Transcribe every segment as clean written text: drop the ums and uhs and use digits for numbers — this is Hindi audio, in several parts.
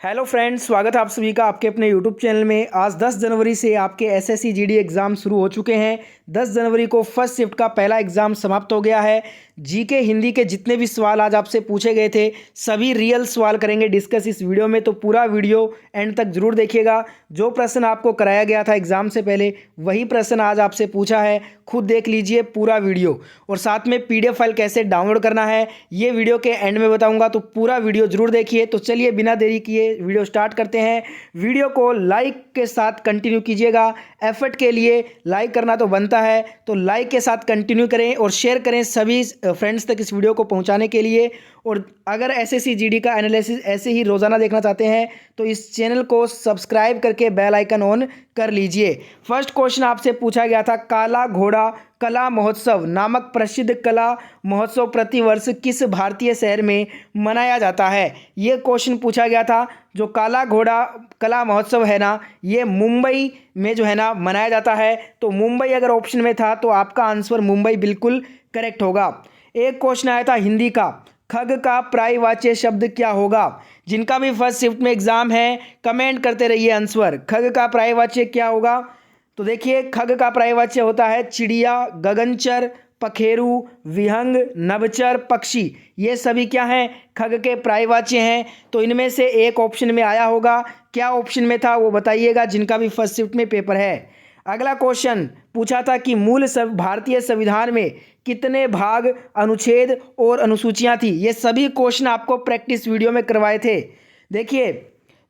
हेलो फ्रेंड्स, स्वागत है आप सभी का आपके अपने यूट्यूब चैनल में। आज 10 जनवरी से आपके एसएससी जीडी एग्ज़ाम शुरू हो चुके हैं। 10 जनवरी को फर्स्ट शिफ्ट का पहला एग्ज़ाम समाप्त हो गया है। जीके हिंदी के जितने भी सवाल आज आपसे पूछे गए थे सभी रियल सवाल करेंगे डिस्कस इस वीडियो में, तो पूरा वीडियो एंड तक ज़रूर देखिएगा। जो प्रश्न आपको कराया गया था एग्ज़ाम से पहले वही प्रश्न आज आपसे पूछा है, खुद देख लीजिए पूरा वीडियो। और साथ में पीडीएफ फाइल कैसे डाउनलोड करना है ये वीडियो के एंड में बताऊंगा, तो पूरा वीडियो जरूर देखिए। तो चलिए बिना देरी किए वीडियो स्टार्ट करते हैं। वीडियो को लाइक के साथ कंटिन्यू कीजिएगा। एफर्ट के लिए लाइक करना तो बनता है, तो लाइक के साथ कंटिन्यू करें और शेयर करें सभी फ्रेंड्स तक इस वीडियो को पहुंचाने के लिए। और अगर एसएससी जीडी का एनालिसिस ऐसे ही रोज़ाना देखना चाहते हैं तो इस चैनल को सब्सक्राइब करके बेल आइकन ऑन कर लीजिए। फर्स्ट क्वेश्चन आपसे पूछा गया था, काला घोड़ा कला महोत्सव नामक प्रसिद्ध कला महोत्सव प्रतिवर्ष किस भारतीय शहर में मनाया जाता है? ये क्वेश्चन पूछा गया था। जो काला घोड़ा कला महोत्सव है ना, ये मुंबई में जो है ना मनाया जाता है। तो मुंबई अगर ऑप्शन में था तो आपका आंसर मुंबई बिल्कुल करेक्ट होगा। एक क्वेश्चन आया था हिंदी का, खग का पर्यायवाची शब्द क्या होगा? जिनका भी फर्स्ट शिफ्ट में एग्जाम है कमेंट करते रहिए आंसर। खग का पर्यायवाची क्या होगा? तो देखिए, खग का पर्यायवाची होता है चिड़िया, गगनचर, पखेरु, विहंग, नभचर, पक्षी। ये सभी क्या हैं? खग के पर्यायवाची हैं। तो इनमें से एक ऑप्शन में आया होगा। क्या ऑप्शन में था वो बताइएगा जिनका भी फर्स्ट शिफ्ट में पेपर है। अगला क्वेश्चन पूछा था कि भारतीय संविधान में कितने भाग, अनुच्छेद और अनुसूचियां थी? ये सभी क्वेश्चन आपको प्रैक्टिस वीडियो में करवाए थे। देखिए,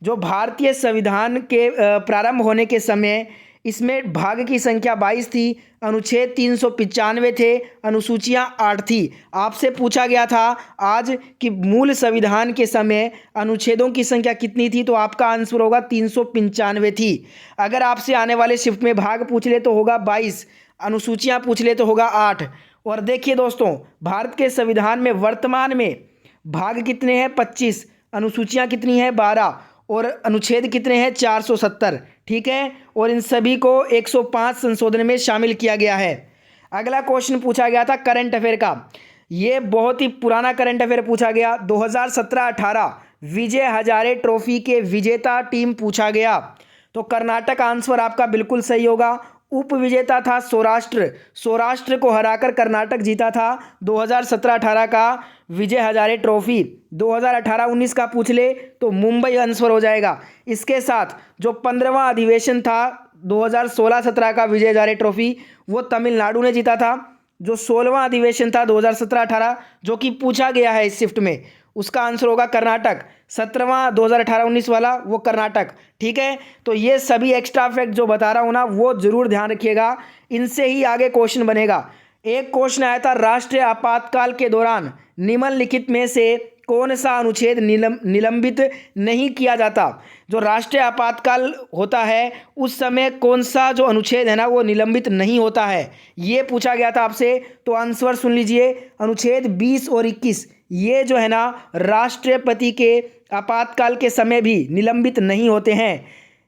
जो भारतीय संविधान के प्रारंभ होने के समय इसमें भाग की संख्या 22 थी, अनुच्छेद 395 थे, अनुसूचियां 8 थी। आपसे पूछा गया था आज कि मूल संविधान के समय अनुच्छेदों की संख्या कितनी थी, तो आपका आंसर होगा 395 थी। अगर आपसे आने वाले शिफ्ट में भाग पूछ ले तो होगा 22, अनुसूचियां पूछ ले तो होगा 8। और देखिए दोस्तों, भारत के संविधान में वर्तमान में भाग कितने हैं? 25, अनुसूचियां कितनी हैं? 12, और अनुच्छेद कितने हैं? 470। ठीक है, और इन सभी को 105 संशोधन में शामिल किया गया है। अगला क्वेश्चन पूछा गया था करंट अफेयर का। ये बहुत ही पुराना करंट अफेयर पूछा गया। 2017-18 विजय हजारे ट्रॉफी के विजेता टीम पूछा गया। तो कर्नाटक आंसर आपका बिल्कुल सही होगा। उप विजेता था सौराष्ट्र। सौराष्ट्र को हराकर कर्नाटक जीता था 2017-18 का विजय हजारे ट्रॉफी। 2018-19 का पूछ ले तो मुंबई आंसर हो जाएगा। इसके साथ जो 15वां अधिवेशन था 2016-17 का विजय हजारे ट्रॉफी, वो तमिलनाडु ने जीता था। जो 16वां अधिवेशन था 2017-18 जो कि पूछा गया है इस शिफ्ट में, उसका आंसर होगा कर्नाटक। 17वां 2018-19 वाला वो कर्नाटक। ठीक है, तो ये सभी एक्स्ट्रा फैक्ट जो बता रहा हूँ ना वो जरूर ध्यान रखिएगा, इनसे ही आगे क्वेश्चन बनेगा। एक क्वेश्चन आया था, राष्ट्रीय आपातकाल के दौरान निम्नलिखित में से कौन सा अनुच्छेद निलंबित नहीं किया जाता? जो राष्ट्रीय आपातकाल होता है उस समय कौन सा जो अनुच्छेद है ना वो निलंबित नहीं होता है, ये पूछा गया था आपसे। तो आंसर सुन लीजिए, अनुच्छेद 20 और 21 ये जो है ना राष्ट्रपति के आपातकाल के समय भी निलंबित नहीं होते हैं।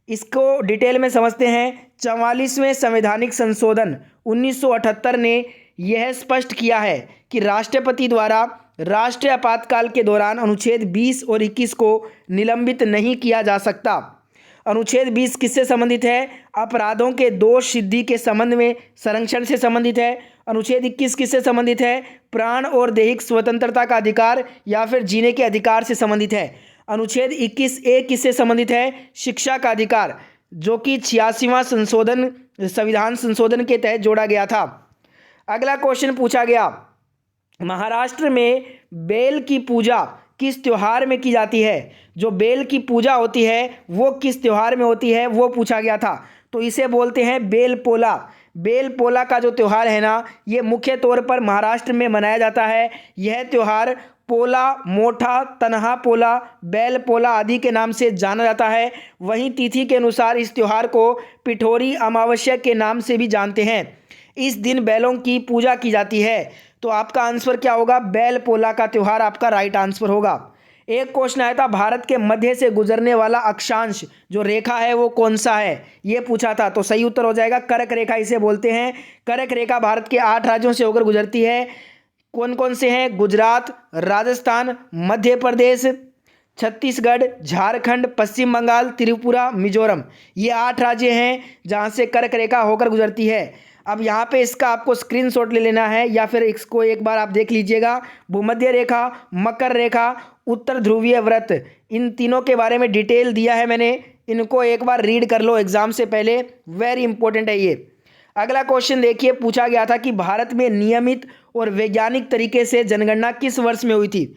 इसको डिटेल में समझते हैं। 44वें संवैधानिक संशोधन 1978 ने यह स्पष्ट किया है कि राष्ट्रपति द्वारा राष्ट्रीय आपातकाल के दौरान अनुच्छेद 20 और 21 को निलंबित नहीं किया जा सकता। अनुच्छेद 20 किससे संबंधित है? अपराधों के दोष सिद्धि के संबंध में संरक्षण से संबंधित है। अनुच्छेद 21 किससे संबंधित है? प्राण और दैहिक स्वतंत्रता का अधिकार या फिर जीने के अधिकार से संबंधित है। अनुच्छेद 21A किससे संबंधित है? शिक्षा का अधिकार, जो कि 86वां संशोधन संविधान संशोधन के तहत जोड़ा गया था। अगला क्वेश्चन पूछा गया, महाराष्ट्र में बेल की पूजा किस त्योहार में की जाती है? जो बेल की पूजा होती है वो किस त्योहार में होती है वो पूछा गया था। तो इसे बोलते हैं बेल पोला। बेल पोला का जो त्यौहार है ना ये मुख्य तौर पर महाराष्ट्र में मनाया जाता है। यह त्यौहार पोला, मोठा, तनहा पोला, बैल पोला आदि के नाम से जाना जाता है। वहीं तिथि के अनुसार इस त्यौहार को पिठोरी अमावस्या के नाम से भी जानते हैं। इस दिन बैलों की पूजा की जाती है। तो आपका आंसर क्या होगा? बैल पोला का त्यौहार आपका राइट आंसर होगा। एक क्वेश्चन आया था, भारत के मध्य से गुजरने वाला अक्षांश जो रेखा है वो कौन सा है, ये पूछा था। तो सही उत्तर हो जाएगा कर्क रेखा, इसे बोलते हैं। कर्क रेखा भारत के 8 राज्यों से होकर गुजरती है। कौन कौन से हैं? गुजरात, राजस्थान, मध्य प्रदेश, छत्तीसगढ़, झारखंड, पश्चिम बंगाल, त्रिपुरा, मिजोरम। ये 8 राज्य हैं जहाँ से कर्क रेखा होकर गुजरती है। अब यहाँ पे इसका आपको स्क्रीनशॉट ले लेना है या फिर इसको एक बार आप देख लीजिएगा। भूमध्य रेखा, मकर रेखा, उत्तर ध्रुवीय व्रत, इन तीनों के बारे में डिटेल दिया है मैंने। इनको एक बार रीड कर लो एग्जाम से पहले, वेरी इंपॉर्टेंट है ये। अगला क्वेश्चन देखिए, पूछा गया था कि भारत में नियमित और वैज्ञानिक तरीके से जनगणना किस वर्ष में हुई थी।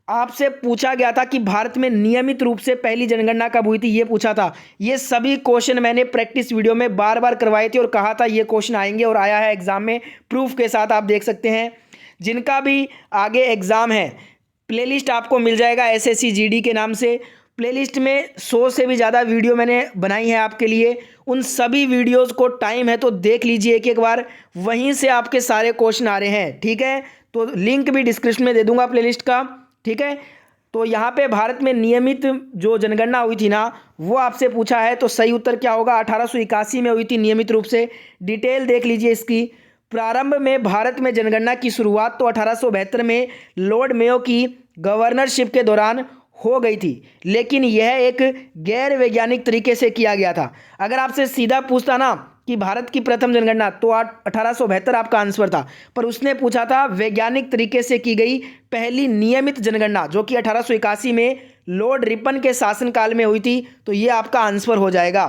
आपसे पूछा गया था कि भारत में नियमित रूप से पहली जनगणना कब हुई थी, ये पूछा था। ये सभी क्वेश्चन मैंने प्रैक्टिस वीडियो में बार बार करवाए थे और कहा था ये क्वेश्चन आएंगे और आया है एग्जाम में, प्रूफ के साथ आप देख सकते हैं। जिनका भी आगे एग्जाम है, प्लेलिस्ट आपको मिल जाएगा एसएससी जीडी के नाम से। प्लेलिस्ट में 100 से भी ज़्यादा वीडियो मैंने बनाई है आपके लिए। उन सभी वीडियोस को टाइम है तो देख लीजिए एक एक बार, वहीं से आपके सारे क्वेश्चन आ रहे हैं, ठीक है। तो लिंक भी डिस्क्रिप्शन में दे दूंगा प्लेलिस्ट का, ठीक है। तो यहाँ पे भारत में नियमित जो जनगणना हुई थी ना, वो आपसे पूछा है, तो सही उत्तर क्या होगा? 1881 में हुई थी नियमित रूप से। डिटेल देख लीजिए इसकी। प्रारंभ में भारत में जनगणना की शुरुआत तो 1872 में लॉर्ड मेयो की गवर्नरशिप के दौरान हो गई थी, लेकिन यह एक गैर वैज्ञानिक तरीके से किया गया था। अगर आपसे सीधा पूछता ना कि भारत की प्रथम जनगणना, तो 1872 आपका आंसर था, पर उसने पूछा था वैज्ञानिक तरीके से की गई पहली नियमित जनगणना, जो कि 1881 में लॉर्ड रिपन के शासनकाल में हुई थी, तो ये आपका आंसर हो जाएगा।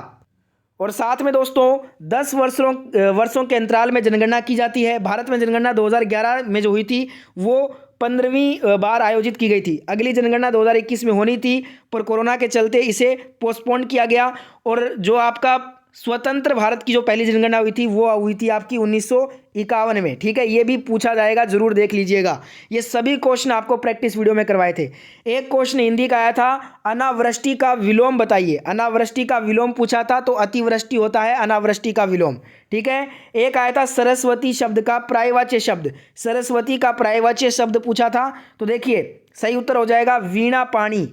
और साथ में दोस्तों 10 वर्षों के अंतराल में जनगणना की जाती है। भारत में जनगणना 2011 में जो हुई थी वो 15वीं बार आयोजित की गई थी। अगली जनगणना 2021 में होनी थी, पर कोरोना के चलते इसे पोस्टपोन किया गया। और जो आपका स्वतंत्र भारत की जो पहली जनगणना हुई थी वो हुई थी आपकी 1951 में, ठीक है। ये भी पूछा जाएगा, जरूर देख लीजिएगा। ये सभी क्वेश्चन आपको प्रैक्टिस वीडियो में करवाए थे। एक क्वेश्चन हिंदी का आया था, अनावृष्टि का विलोम बताइए। अनावृष्टि का विलोम पूछा था, तो अतिवृष्टि होता है अनावृष्टि का विलोम, ठीक है। एक आया था सरस्वती शब्द का पर्यायवाची शब्द। सरस्वती का पर्यायवाची शब्द पूछा था, तो देखिए सही उत्तर हो जाएगा वीणा पाणी।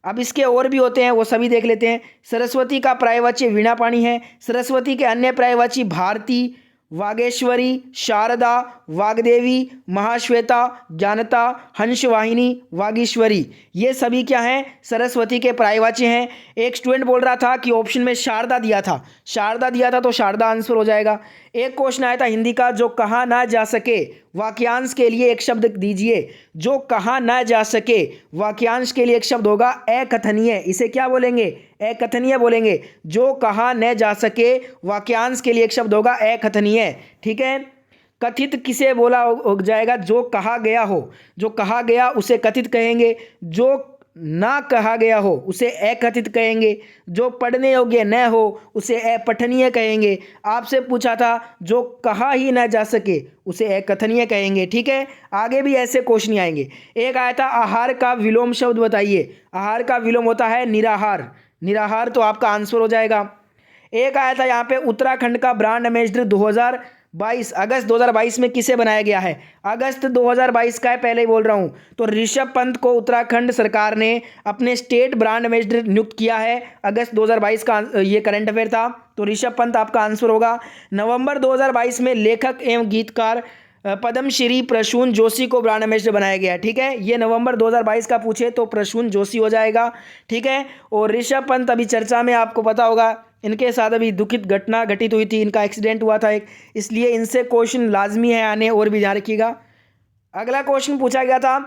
अब इसके और भी होते हैं, वो सभी देख लेते हैं। सरस्वती का पर्यायवाची वीणा पाणी है। सरस्वती के अन्य पर्यायवाची भारती, वागेश्वरी, शारदा, वाग्देवी, महाश्वेता, ज्ञानता, हंसवाहिनी, वागीश्वरी, ये सभी क्या हैं? सरस्वती के पर्यायवाची हैं। एक स्टूडेंट बोल रहा था कि ऑप्शन में शारदा दिया था, शारदा दिया था, तो शारदा आंसर हो जाएगा। एक क्वेश्चन आया था हिंदी का, जो कहा ना जा सके, वाक्यांश के लिए एक शब्द दीजिए। जो कहा ना जा सके, वाक्यांश के लिए एक शब्द होगा अकथनीय। इसे क्या बोलेंगे? अकथनीय बोलेंगे। जो कहा न जा सके, वाक्यांश के लिए एक शब्द होगा अकथनीय, ठीक है। कथित किसे बोला हो जाएगा? जो कहा गया हो। जो कहा गया उसे कथित कहेंगे। जो ना कहा गया हो उसे अकथित कहेंगे। जो पढ़ने योग्य न हो उसे अपठनीय कहेंगे। आपसे पूछा था जो कहा ही ना जा सके उसे अकथनीय कहेंगे, ठीक है। आगे भी ऐसे क्वेश्चन आएंगे। एक आया था आहार का विलोम शब्द बताइए। आहार का विलोम होता है निराहार। निराहार तो आपका आंसर हो जाएगा। एक आया था यहाँ पे उत्तराखंड का ब्रांड एम्बेसडर 2022 अगस्त 2022 में किसे बनाया गया है? अगस्त 2022 का है, पहले ही बोल रहा हूँ। तो ऋषभ पंत को उत्तराखंड सरकार ने अपने स्टेट ब्रांड एम्बेसडर नियुक्त किया है। अगस्त 2022 का ये करंट अफेयर था, तो ऋषभ पंत आपका आंसर होगा। नवंबर 2022 में लेखक एवं गीतकार पद्मश्री प्रसून जोशी को ब्रांड एम्बेसडर बनाया गया है, ठीक है। ये नवंबर 2022 का पूछे तो प्रसून जोशी हो जाएगा, ठीक है। और ऋषभ पंत अभी चर्चा में, आपको पता होगा इनके साथ अभी दुखित घटना घटित हुई थी, इनका एक्सीडेंट हुआ था एक, इसलिए इनसे क्वेश्चन लाजमी है आने, और भी ध्यान रखिएगा। अगला क्वेश्चन पूछा गया था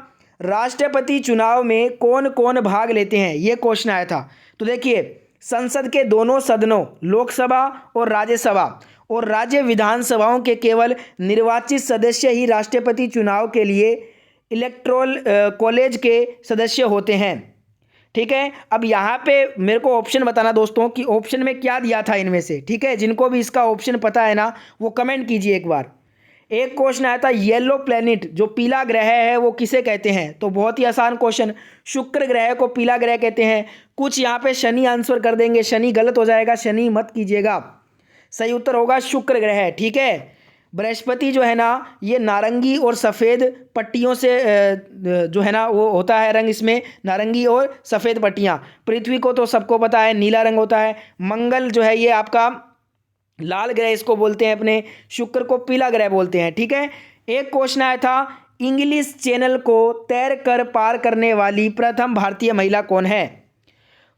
राष्ट्रपति चुनाव में कौन कौन भाग लेते हैं, ये क्वेश्चन आया था। तो देखिए संसद के दोनों सदनों, लोकसभा और राज्यसभा और राज्य विधानसभाओं के केवल निर्वाचित सदस्य ही राष्ट्रपति चुनाव के लिए इलेक्टोरल कॉलेज के सदस्य होते हैं, ठीक है। अब यहाँ पे मेरे को ऑप्शन बताना दोस्तों कि ऑप्शन में क्या दिया था इनमें से, ठीक है। जिनको भी इसका ऑप्शन पता है ना वो कमेंट कीजिए एक बार। एक क्वेश्चन आया था येलो प्लेनेट, जो पीला ग्रह है वो किसे कहते हैं? तो बहुत ही आसान क्वेश्चन, शुक्र ग्रह को पीला ग्रह कहते हैं। कुछ यहाँ पे शनि आंसर कर देंगे, शनि गलत हो जाएगा, शनि मत कीजिएगा। सही उत्तर होगा शुक्र ग्रह, ठीक है। बृहस्पति जो है ना ये नारंगी और सफ़ेद पट्टियों से जो है ना वो होता है रंग, इसमें नारंगी और सफ़ेद पट्टियाँ। पृथ्वी को तो सबको पता है नीला रंग होता है। मंगल जो है ये आपका लाल ग्रह इसको बोलते हैं अपने, शुक्र को पीला ग्रह बोलते हैं, ठीक है। एक क्वेश्चन आया था इंग्लिश चैनल को तैर कर पार करने वाली प्रथम भारतीय महिला कौन है?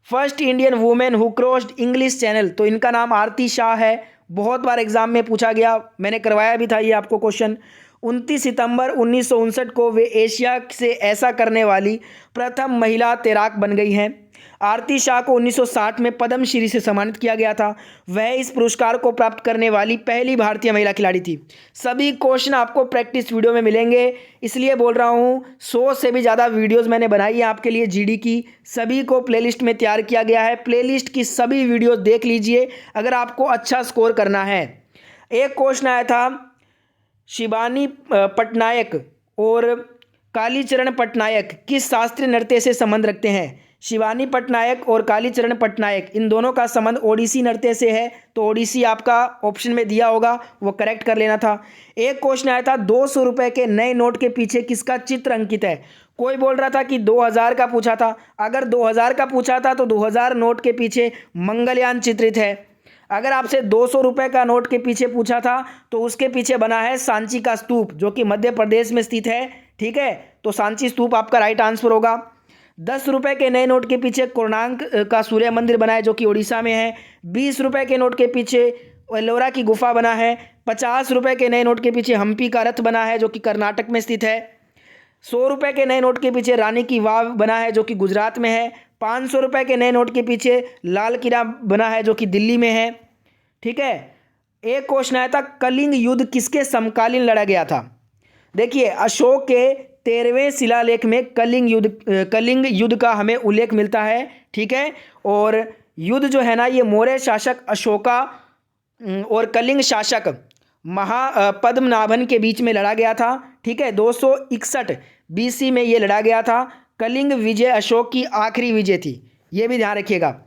First Indian women who crossed English channel, तो इनका नाम आरती शाह है। बहुत बार एग्जाम में पूछा गया, मैंने करवाया भी था ये आपको क्वेश्चन। 29 सितंबर 1959 को वे एशिया से ऐसा करने वाली प्रथम महिला तैराक बन गई हैं। आरती शाह को 1960 में पद्मश्री से सम्मानित किया गया था। वह इस पुरस्कार को प्राप्त करने वाली पहली भारतीय महिला खिलाड़ी थी। सभी क्वेश्चन आपको प्रैक्टिस वीडियो में मिलेंगे, इसलिए बोल रहा हूँ। 100 से भी ज़्यादा वीडियोस मैंने बनाई है आपके लिए जीडी की, सभी को प्लेलिस्ट में तैयार किया गया है। प्लेलिस्ट की सभी वीडियो देख लीजिए अगर आपको अच्छा स्कोर करना है। एक क्वेश्चन आया था, शिवानी पटनायक और कालीचरण पटनायक किस शास्त्रीय नृत्य से संबंध रखते हैं? शिवानी पटनायक और कालीचरण पटनायक, इन दोनों का संबंध ओडिसी नृत्य से है, तो ओडिसी आपका ऑप्शन में दिया होगा, वो करेक्ट कर लेना था। एक क्वेश्चन आया था, 200 रुपये के नए नोट के पीछे किसका चित्र अंकित है? कोई बोल रहा था कि 2000 का पूछा था। अगर 2000 का पूछा था तो 2000 नोट के पीछे मंगलयान चित्रित है। अगर आपसे 200 रुपये का नोट के पीछे पूछा था तो उसके पीछे बना है सांची का स्तूप, जो कि मध्य प्रदेश में स्थित है। ठीक है, तो सांची स्तूप आपका राइट आंसर होगा। 10 रुपये के नए नोट के पीछे कोणार्क का सूर्य मंदिर बना है, जो कि उड़ीसा में है। 20 रुपये के नोट के पीछे एलोरा की गुफा बना है। 50 रुपये के नए नोट के पीछे हम्पी का रथ बना है, जो कि कर्नाटक में स्थित है। 100 रुपये के नए नोट के पीछे रानी की वाव बना है, जो कि गुजरात में है। 500 रुपये के नए नोट के पीछे लाल किला बना है, जो कि दिल्ली में है। ठीक है, एक क्वेश्चन आया था, कलिंग युद्ध किसके समकालीन लड़ा गया था? देखिए, अशोक के 13वें शिलालेख में कलिंग युद्ध का हमें उल्लेख मिलता है। ठीक है, और युद्ध जो है ना, ये मौर्य शासक अशोका और कलिंग शासक पद्मनाभन के बीच में लड़ा गया था। ठीक है, 261 BC में ये लड़ा गया था। कलिंग विजय अशोक की आखिरी विजय थी, ये भी ध्यान रखिएगा।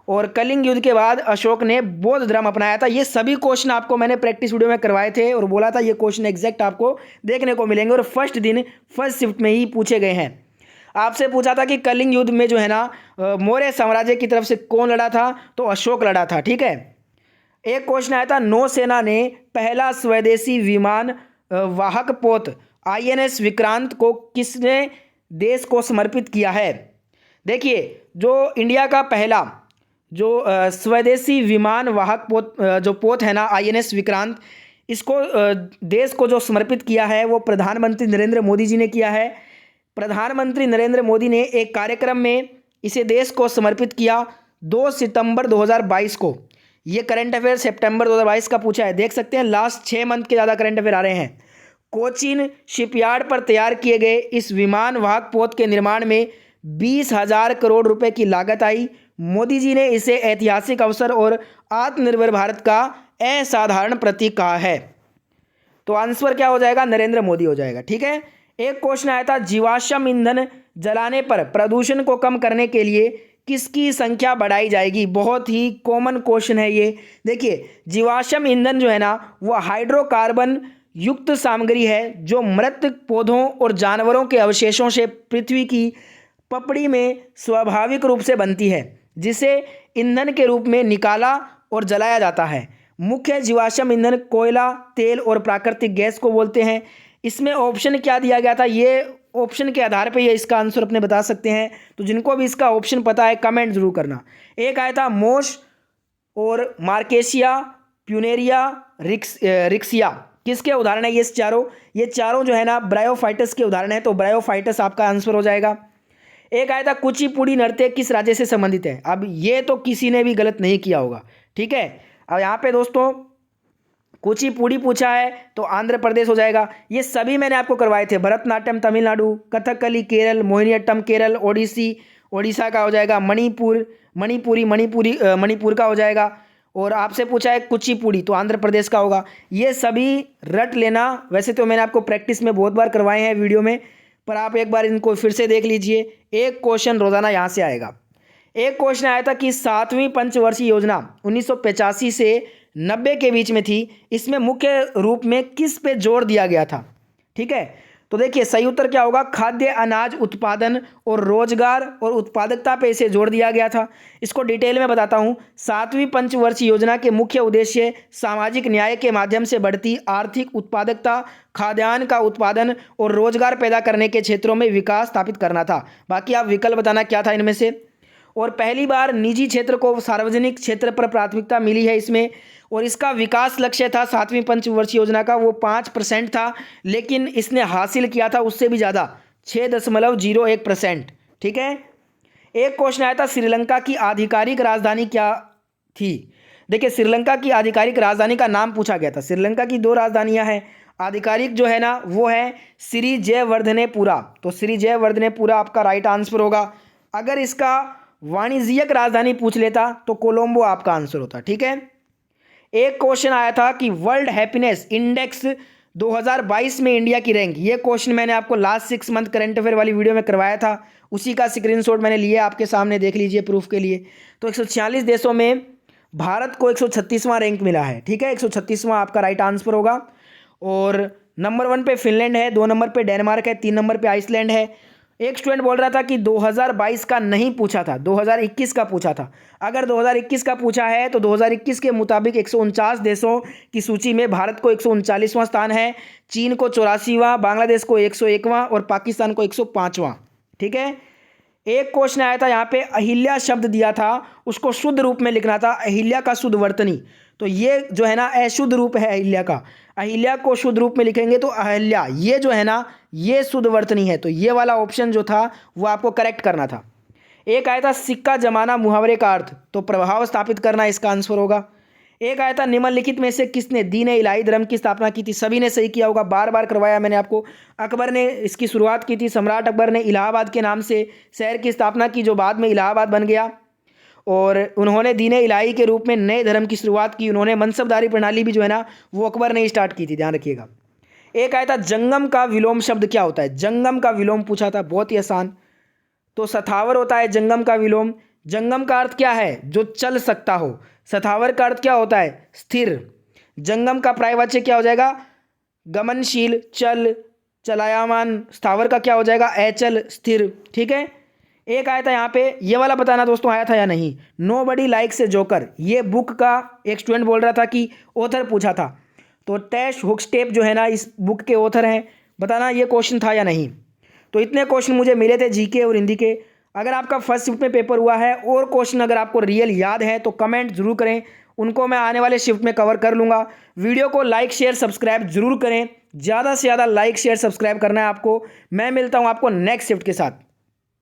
और कलिंग युद्ध के बाद अशोक ने बौद्ध धर्म अपनाया था। ये सभी क्वेश्चन आपको मैंने प्रैक्टिस वीडियो में करवाए थे और बोला था ये क्वेश्चन एग्जैक्ट आपको देखने को मिलेंगे और फर्स्ट दिन फर्स्ट शिफ्ट में ही पूछे गए हैं। आपसे पूछा था कि कलिंग युद्ध में जो है ना मौर्य साम्राज्य की तरफ से कौन लड़ा था? तो अशोक लड़ा था। ठीक है, एक क्वेश्चन आया था, नौसेना ने पहला स्वदेशी विमान वाहक पोत INS विक्रांत को किसने देश को समर्पित किया है? देखिए, जो इंडिया का पहला जो स्वदेशी विमान वाहक पोत है ना INS विक्रांत, इसको देश को जो समर्पित किया है वो प्रधानमंत्री नरेंद्र मोदी जी ने किया है। प्रधानमंत्री नरेंद्र मोदी ने एक कार्यक्रम में इसे देश को समर्पित किया 2 सितंबर 2022 को। ये करंट अफेयर सितंबर 2022 का पूछा है, देख सकते हैं। लास्ट 6 मंथ के ज़्यादा करंट अफेयर आ रहे हैं। कोचीन शिपयार्ड पर तैयार किए गए इस विमान वाहक पोत के निर्माण में 20,000 करोड़ रुपए की लागत आई। मोदी जी ने इसे ऐतिहासिक अवसर और आत्मनिर्भर भारत का असाधारण प्रतीक कहा है। तो आंसर क्या हो जाएगा? नरेंद्र मोदी हो जाएगा। ठीक है, एक क्वेश्चन आया था, जीवाश्म ईंधन जलाने पर प्रदूषण को कम करने के लिए किसकी संख्या बढ़ाई जाएगी? बहुत ही कॉमन क्वेश्चन है ये। देखिए, जीवाश्म ईंधन जो है ना वो हाइड्रोकार्बन युक्त सामग्री है जो मृत पौधों और जानवरों के अवशेषों से पृथ्वी की पपड़ी में स्वाभाविक रूप से बनती है, जिसे ईंधन के रूप में निकाला और जलाया जाता है। मुख्य जीवाश्म ईंधन कोयला, तेल और प्राकृतिक गैस को बोलते हैं। इसमें ऑप्शन क्या दिया गया था, ये ऑप्शन के आधार पर ये इसका आंसर अपने बता सकते हैं। तो जिनको भी इसका ऑप्शन पता है कमेंट जरूर करना। एक आया था मोश और मार्केशिया, प्यूनेरिया, रिक्सिया, किसके उदाहरण है? ये चारों जो है ना ब्रायोफाइटस के उदाहरण है, तो ब्रायोफाइटस आपका आंसर हो जाएगा। एक आया था, कुचिपुड़ी नृत्य किस राज्य से संबंधित है? अब ये तो किसी ने भी गलत नहीं किया होगा। ठीक है, अब यहाँ पे दोस्तों कुचिपुड़ी पूछा है तो आंध्र प्रदेश हो जाएगा। ये सभी मैंने आपको करवाए थे, भरतनाट्यम तमिलनाडु, कथकली केरल, मोहिनीअट्टम केरल, ओडिशा का हो जाएगा, मणिपुर का हो जाएगा। और आपसे पूछा है कुचिपुड़ी, तो आंध्र प्रदेश का होगा। ये सभी रट लेना। वैसे तो मैंने आपको प्रैक्टिस में बहुत बार करवाए हैं वीडियो में, पर आप एक बार इनको फिर से देख लीजिए। एक क्वेश्चन रोजाना यहाँ से आएगा। एक क्वेश्चन आया था कि 7वीं पंचवर्षीय योजना 1985 से 90 के बीच में थी। इसमें मुख्य रूप में किस पे जोर दिया गया था? ठीक है, तो देखिए सही उत्तर क्या होगा, खाद्य अनाज उत्पादन और रोजगार और उत्पादकता पे इसे जोड़ दिया गया था। इसको डिटेल में बताता हूँ। 7वीं पंचवर्षीय योजना के मुख्य उद्देश्य सामाजिक न्याय के माध्यम से बढ़ती आर्थिक उत्पादकता, खाद्यान्न का उत्पादन और रोजगार पैदा करने के क्षेत्रों में विकास स्थापित करना था। बाकी आप विकल्प बताना क्या था इनमें से। और पहली बार निजी क्षेत्र को सार्वजनिक क्षेत्र पर प्राथमिकता मिली है इसमें, और इसका विकास लक्ष्य था 7वीं पंचवर्षीय योजना का वो 5% था, लेकिन इसने हासिल किया था उससे भी ज़्यादा 6.01%। ठीक है। एक क्वेश्चन आया था श्रीलंका की आधिकारिक राजधानी क्या थी। देखिए श्रीलंका की आधिकारिक राजधानी का नाम पूछा गया था। श्रीलंका की 2 राजधानियां हैं, आधिकारिक जो है ना वो है श्री जयवर्धनेपुरा। तो श्री जयवर्धनेपुरा आपका राइट आंसर होगा। अगर इसका वाणिज्यिक राजधानी पूछ लेता तो कोलंबो आपका आंसर होता। ठीक है। एक क्वेश्चन आया था कि वर्ल्ड हैप्पीनेस इंडेक्स 2022 में इंडिया की रैंक। ये क्वेश्चन मैंने आपको लास्ट 6 मंथ करंट अफेयर वाली वीडियो में करवाया था, उसी का स्क्रीनशॉट मैंने लिया आपके सामने, देख लीजिए प्रूफ के लिए। तो 146 देशों में भारत को 136वां रैंक मिला है। ठीक है, 136वां आपका राइट आंसर होगा। और नंबर 1 पे फिनलैंड है, 2 नंबर पे डेनमार्क है, 3 नंबर पे आइसलैंड है। एक स्टूडेंट बोल रहा था कि 2022 का नहीं पूछा था, 2021 का पूछा था। अगर 2021 का पूछा है तो 2021 के मुताबिक 149 देशों की सूची में भारत को 139वां स्थान है, चीन को 84वां, बांग्लादेश को 101वां और पाकिस्तान को 105वां। ठीक है। एक क्वेश्चन आया था यहाँ पे, अहिल्या शब्द दिया था, उसको शुद्ध रूप में लिखना था, अहिल्या का शुद्ध वर्तनी। तो ये जो है ना अशुद्ध रूप है अहिल्या का, अहिल्या को शुद्ध रूप में लिखेंगे तो अहिल्या, ये जो है ना ये शुद्ध वर्तनी है। तो ये वाला ऑप्शन जो था वो आपको करेक्ट करना था। एक आया था सिक्का जमाना मुहावरे का अर्थ, तो प्रभाव स्थापित करना इसका आंसर होगा। एक आया था निम्नलिखित में से किसने दीन इलाही धर्म की स्थापना की थी। सभी ने सही किया होगा, बार बार करवाया मैंने आपको। अकबर ने इसकी शुरुआत की थी, सम्राट अकबर ने इलाहाबाद के नाम से शहर की स्थापना की जो बाद में इलाहाबाद बन गया, और उन्होंने दीन इलाही के रूप में नए धर्म की शुरुआत की। उन्होंने मनसबदारी प्रणाली भी जो है ना वो अकबर ने स्टार्ट की थी, ध्यान रखिएगा। एक आया था जंगम का विलोम शब्द क्या होता है। जंगम का विलोम पूछा था, बहुत ही आसान। तो सथावर होता है जंगम का विलोम। जंगम का अर्थ क्या है, जो चल सकता हो। सथावर का अर्थ क्या होता है, स्थिर। जंगम का पर्यायवाची क्या हो जाएगा, गमनशील, चल, चलायमान। स्थावर का क्या हो जाएगा, अचल, स्थिर। ठीक है। एक आया था यहाँ पे, ये वाला बताना दोस्तों आया था या नहीं। नोबडी लाइक्स ए जोकर, ये बुक का एक स्टूडेंट बोल रहा था कि ऑथर पूछा था। तो टैश हुक्सटेप जो है ना इस बुक के ऑथर हैं, बताना ये क्वेश्चन था या नहीं। तो इतने क्वेश्चन मुझे मिले थे जीके और हिंदी के। अगर आपका फर्स्ट शिफ्ट में पेपर हुआ है और क्वेश्चन अगर आपको रियल याद है तो कमेंट जरूर करें, उनको मैं आने वाले शिफ्ट में कवर कर लूँगा। वीडियो को लाइक शेयर सब्सक्राइब जरूर करें, ज़्यादा से ज़्यादा लाइक शेयर सब्सक्राइब करना है आपको। मैं मिलता हूँ आपको नेक्स्ट शिफ्ट के साथ।